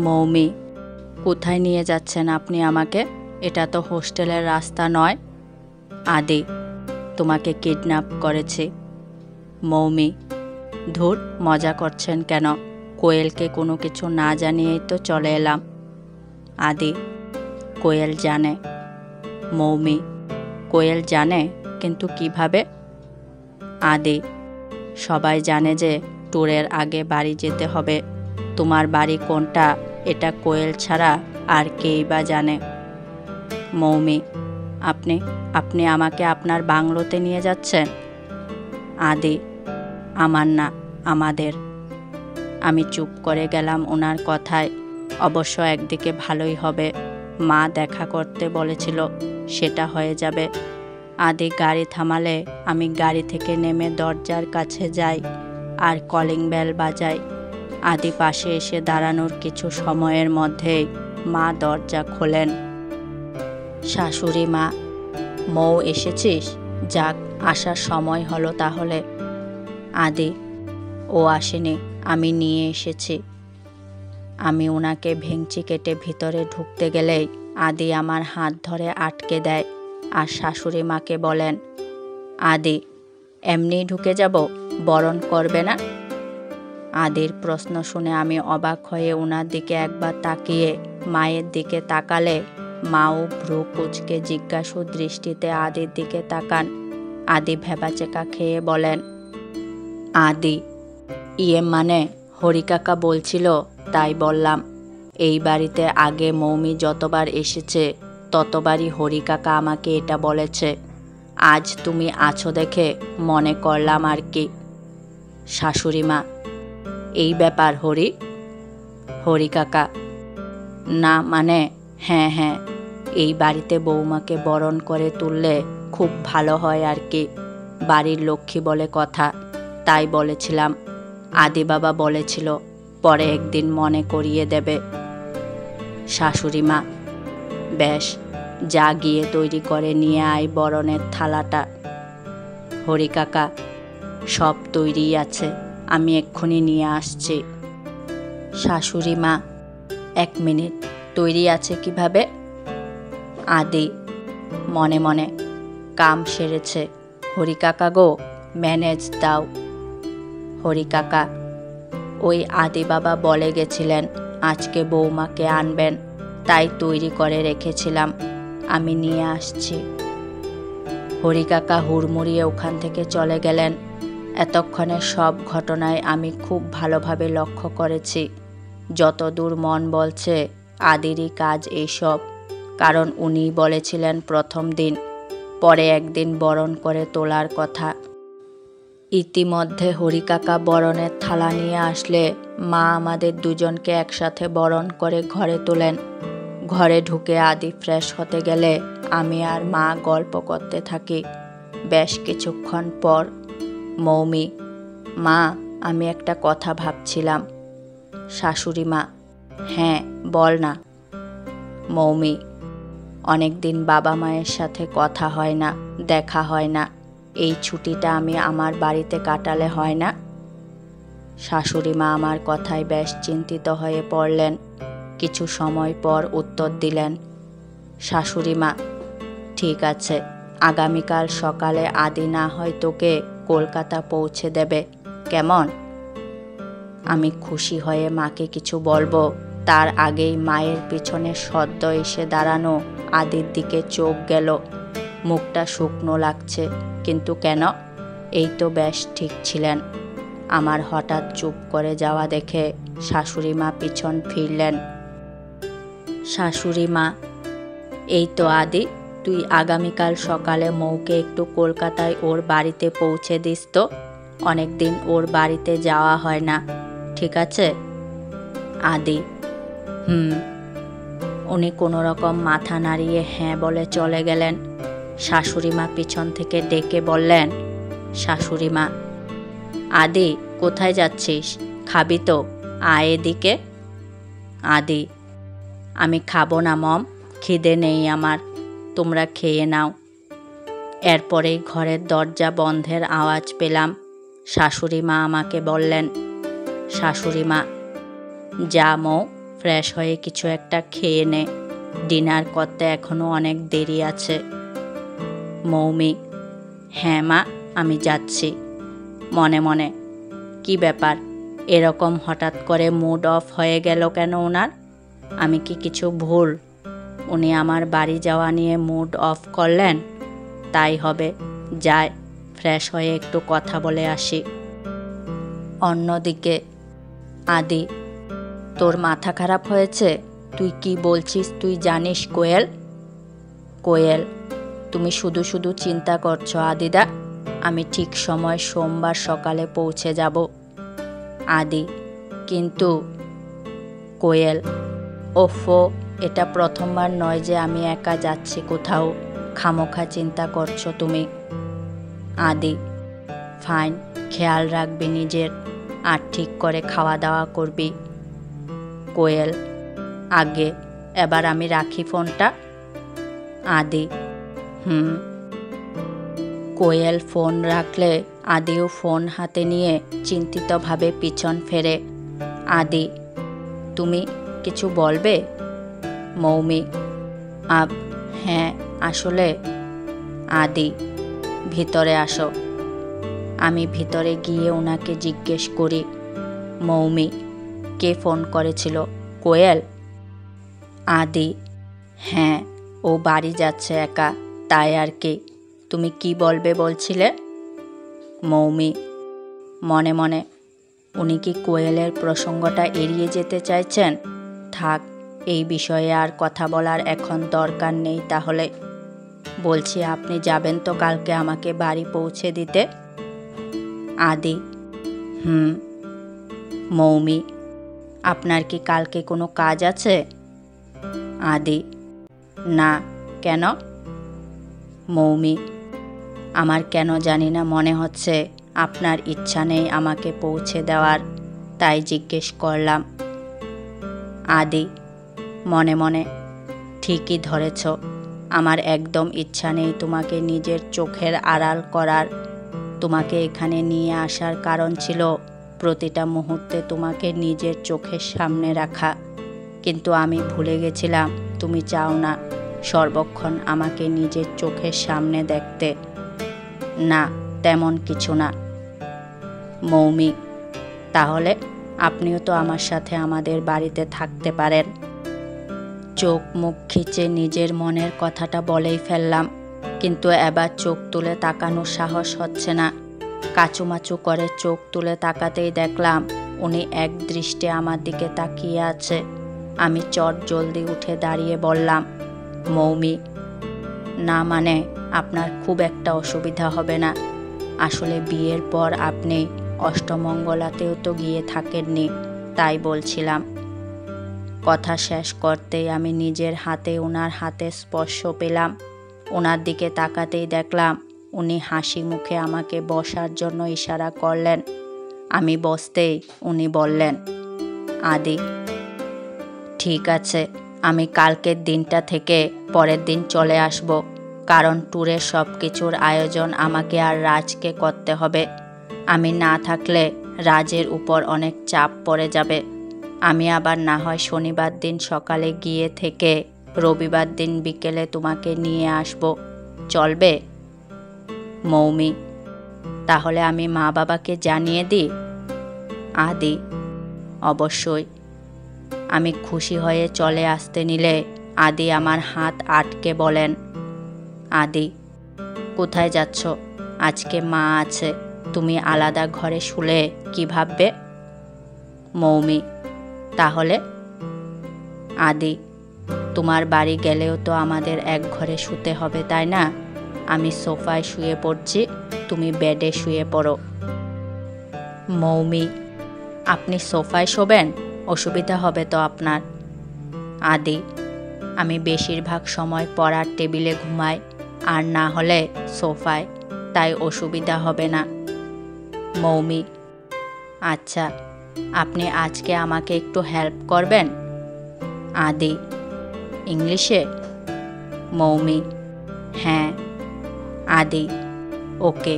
মৌমি, কোথায় নিয়ে যাচ্ছেন আপনি আমাকে? এটা তো হোস্টেলের রাস্তা নয়। আদি, তোমাকে কিডন্যাপ করেছি। মৌমি, ধুর, মজা করছেন কেন? কোয়েলকে কোনো কিছু না জানিয়েই তো চলে এলাম। আদি, কোয়েল জানে। মৌমি, কোয়েল জানে, কিন্তু কিভাবে? আদি, সবাই জানে যে ট্যুরের আগে বাড়ি যেতে হবে। তোমার বাড়ি কোনটা এটা কোয়েল ছাড়া আর কেই বা জানে? মৌমি, আপনি আপনি আমাকে আপনার বাংলোতে নিয়ে যাচ্ছেন? আদি, আমার না, আমাদের। আমি চুপ করে গেলাম ওনার কথায়। অবশ্য একদিকে ভালোই হবে, মা দেখা করতে বলেছিল, সেটা হয়ে যাবে। আদি গাড়ি থামালে আমি গাড়ি থেকে নেমে দরজার কাছে যাই আর কলিং বেল বাজাই। আদি পাশে এসে দাঁড়ানোর কিছু সময়ের মধ্যেই মা দরজা খোলেন। শাশুড়ি মা, মৌ এসেছিস? যাক, আসার সময় হলো তাহলে। আদি, ও আসেনি, আমি নিয়ে এসেছি। আমি ওনাকে ভেঙচি কেটে ভিতরে ঢুকতে গেলেই আদি আমার হাত ধরে আটকে দেয় আর শাশুড়ি মাকে বলেন, আদি, এমনি ঢুকে যাব, বরণ করবে না? আদির প্রশ্ন শুনে আমি অবাক হয়ে ওনার দিকে একবার তাকিয়ে মায়ের দিকে তাকালে মাও ভ্রু কুঁচকে জিজ্ঞাসু দৃষ্টিতে আদির দিকে তাকান। আদি ভেবাচেকা খেয়ে বলেন, আদি, ইয়ে মানে হরিকাকা বলছিল তাই বললাম। এই বাড়িতে আগে মৌমি যতবার এসেছে ততবারই হরিকাকা আমাকে এটা বলেছে। আজ তুমি আছো দেখে মনে করলাম আর কি। শাশুড়ি মা, এই ব্যাপার হরিকাকা? না মানে, হ্যাঁ হ্যাঁ, এই বাড়িতে বৌমাকে বরণ করে তুললে খুব ভালো হয় আর কি। বাড়ির লক্ষ্মী বলে কথা, তাই বলেছিলাম। আদি বাবা বলেছিল পরে একদিন মনে করিয়ে দেবে। শাশুড়ি মা, বেশ, যা গিয়ে তৈরি করে নিয়ে আয় বরণের থালাটা। হরিকাকা, সব তৈরি আছে, আমি এক্ষুনি নিয়ে আসছি। শাশুড়ি মা, 1 মিনিট, তৈরি আছে কিভাবে? আদি মনে মনে, কাম সেরেছে। হরিকাকা গো, ম্যানেজ দাও। হরিকাকা, ওই আদি বাবা বলে গেছিলেন আজকে বৌমাকে আনবেন, তাই তৈরি করে রেখেছিলাম, আমি নিয়ে আসছি। হরিকাকা হুড়মুড়িয়ে ওখান থেকে চলে গেলেন। এতক্ষণে সব ঘটনায় আমি খুব ভালোভাবে লক্ষ্য করেছি। যতদূর মন বলছে আদিরই কাজ এইসব, কারণ উনিই বলেছিলেন প্রথম দিন পরে একদিন বরণ করে তোলার কথা। ইতিমধ্যে হরিকাকা বরণের থালা নিয়ে আসলে মা আমাদের দুজনকে একসাথে বরণ করে ঘরে তোলেন। ঘরে ঢুকে আদি ফ্রেশ হতে গেলে আমি আর মা গল্প করতে থাকি। বেশ কিছুক্ষণ পর মৌমি, মা, আমি একটা কথা ভাবছিলাম। শাশুড়ি মা, হ্যাঁ বল না। মৌমি, অনেক দিন বাবা মায়ের সাথে কথা হয় না, দেখা হয় না, এই ছুটিটা আমি আমার বাড়িতে কাটালে হয় না? শাশুড়ি মা আমার কথায় বেশ চিন্তিত হয়ে পড়লেন। কিছু সময় পর উত্তর দিলেন, শাশুড়ি মা, ঠিক আছে, আগামীকাল সকালে আদি না হয় তোকে কলকাতা পৌঁছে দেবে, কেমন? আমি খুশি হয়ে মাকে কিছু বলবো তার আগেই মায়ের পিছনে সদ্য এসে দাঁড়ানো আদির দিকে চোখ গেল। মুখটা শুকনো লাগছে, কিন্তু কেন? এই তো বেশ ঠিক ছিলেন। আমার হঠাৎ চুপ করে যাওয়া দেখে শাশুড়ি মা পিছন ফিরলেন। শাশুড়ি মা, এই তো আদি, তুই আগামীকাল সকালে মৌকে একটু কলকাতায় ওর বাড়িতে পৌঁছে দিস তো, অনেকদিন ওর বাড়িতে যাওয়া হয় না, ঠিক আছে? আদি, উনি কোনো রকম মাথা নাড়িয়ে হ্যাঁ বলে চলে গেলেন। শাশুড়ি মা পিছন থেকে ডেকে বললেন, শাশুড়ি মা, আদি, কোথায় যাচ্ছিস? খাবি তো, আয় এদিকে। আদি, আমি খাবো না মম, খিদে নেই আমার, তোমরা খেয়ে নাও। এরপরেই ঘরের দরজা বন্ধের আওয়াজ পেলাম। শাশুড়ি মা আমাকে বললেন, শাশুড়ি মা, যা মৌ, ফ্রেশ হয়ে কিছু একটা খেয়ে নে, ডিনার করতে এখনো অনেক দেরি আছে। মৌমি: হ্যাঁ মা, আমি যাচ্ছি। মনে মনে: কি ব্যাপার, এরকম হঠাৎ করে মুড অফ হয়ে গেল কেন ওনার? আমি কি কিছু ভুল? উনি আমার বাড়ি যাওয়া নিয়ে মুড অফ করলেন? তাই হবে, যায় ফ্রেশ হয়ে একটু কথা বলে আসি। অন্যদিকে আদি: তোর মাথা খারাপ হয়েছে? তুই কি বলছিস তুই জানিস কোয়েল? কোয়েল: তুমি শুধু শুধু চিন্তা করছো আদিদা, আমি ঠিক সময় সোমবার সকালে পৌঁছে যাব। আদি: কিন্তু। কোয়েল: ওফো, এটা প্রথমবার নয় যে আমি একা যাচ্ছি কোথাও, খামোখা চিন্তা করছো তুমি। আদি: ফাইন, খেয়াল রাখবি নিজের, আর ঠিক করে খাওয়া দাওয়া করবি। কোয়েল: আগে, এবার আমি রাখি ফোনটা। আদি: হুম। কোয়েল ফোন রাখলে আদিও ফোন হাতে নিয়ে চিন্তিতভাবে পিছন ফেরে। আদি: তুমি কিছু বলবে? মৌমি: হ্যাঁ, আসলে। আদি: ভিতরে আসো। আমি ভিতরে গিয়ে ওনাকে জিজ্ঞেস করি, মৌমি, কে ফোন করেছিল? কোয়েল? আদি: হ্যাঁ, ও বাড়ি যাচ্ছে একা, তাই আর কি। তুমি কি বলবে বলছিলে? মৌমি মনে মনে: উনি কি কোয়েলের প্রসঙ্গটা এড়িয়ে যেতে চাইছেন? থাক, এই বিষয়ে আর কথা বলার এখন দরকার নেই। তাহলে বলছি, আপনি যাবেন তো কালকে আমাকে বাড়ি পৌঁছে দিতে? আদি: হুম। মৌমি: আপনার কি কালকে কোনো কাজ আছে? আদি: না, কেন? মৌমি: আমার কেন জানি না মনে হচ্ছে আপনার ইচ্ছা নেই আমাকে পৌঁছে দেওয়ার, তাই জিজ্ঞেস করলাম। আদি মনে মনে: ঠিকই ধরেছ, আমার একদম ইচ্ছা নেই তোমাকে নিজের চোখের আড়াল করার। তোমাকে এখানে নিয়ে আসার কারণ ছিল প্রতিটা মুহূর্তে তোমাকে নিজের চোখের সামনে রাখা, কিন্তু আমি ভুলে গেছিলাম তুমি চাও না সর্বক্ষণ আমাকে নিজের চোখের সামনে দেখতে। না, তেমন কিছু না। মৌমি: তাহলে আপনিও তো আমার সাথে আমাদের বাড়িতে থাকতে পারেন। চোখ মুখ খিচে নিজের মনের কথাটা বলেই ফেললাম, কিন্তু এবার চোখ তুলে তাকানোর সাহস হচ্ছে না। কাচুমাচু করে চোখ তুলে তাকাতেই দেখলাম উনি এক দৃষ্টে আমার দিকে তাকিয়ে আছে। আমি চট জলদি উঠে দাঁড়িয়ে বললাম, মৌমি, না মানে আপনার খুব একটা অসুবিধা হবে না। আসলে বিয়ের পর আপনি অষ্টমঙ্গলাতেও তো গিয়ে থাকেননি, তাই বলছিলাম। কথা শেষ করতেই আমি নিজের হাতে ওনার হাতে স্পর্শ পেলাম। ওনার দিকে তাকাতেই দেখলাম উনি হাসি মুখে আমাকে বসার জন্য ইশারা করলেন। আমি বসতেই উনি বললেন, আদি, ঠিক আছে, আমি কালকের দিনটা থেকে পরের দিন চলে আসব, কারণ ট্যুরের সব কিছুর আয়োজন আমাকে আর রাজকে করতে হবে। আমি না থাকলে রাজের উপর অনেক চাপ পড়ে যাবে। আমি আবার না হয় শনিবার দিন সকালে গিয়ে থেকে রবিবার দিন বিকেলে তোমাকে নিয়ে আসব, চলবে? মৌমি: তাহলে আমি মা বাবাকে জানিয়ে দিই? আদি: অবশ্যই। আমি খুশি হয়ে চলে আসতে নিলে আদি আমার হাত আটকে বলেন, আদি, কোথায় যাচ্ছ? আজকে মা আছে, তুমি আলাদা ঘরে শুলে কি ভাববে? মৌমি: তাহলে? আদি: তোমার বাড়ি গেলেও তো আমাদের এক ঘরে শুতে হবে, তাই না? আমি সোফায় শুয়ে পড়ছি, তুমি বেডে শুয়ে পড়ো। মৌমি: আপনি সোফায় শোবেন? অসুবিধা হবে তো আপনার? আদি: আমি বেশিরভাগ সময় পড়ার টেবিলে ঘুমাই, আর না হলে সোফায়, তাই অসুবিধা হবে না। মৌমি: আচ্ছা, আপনি আজকে আমাকে একটু হেল্প করবেন? আদি: ইংলিশে? মৌমি: হ্যাঁ। আদি: ওকে।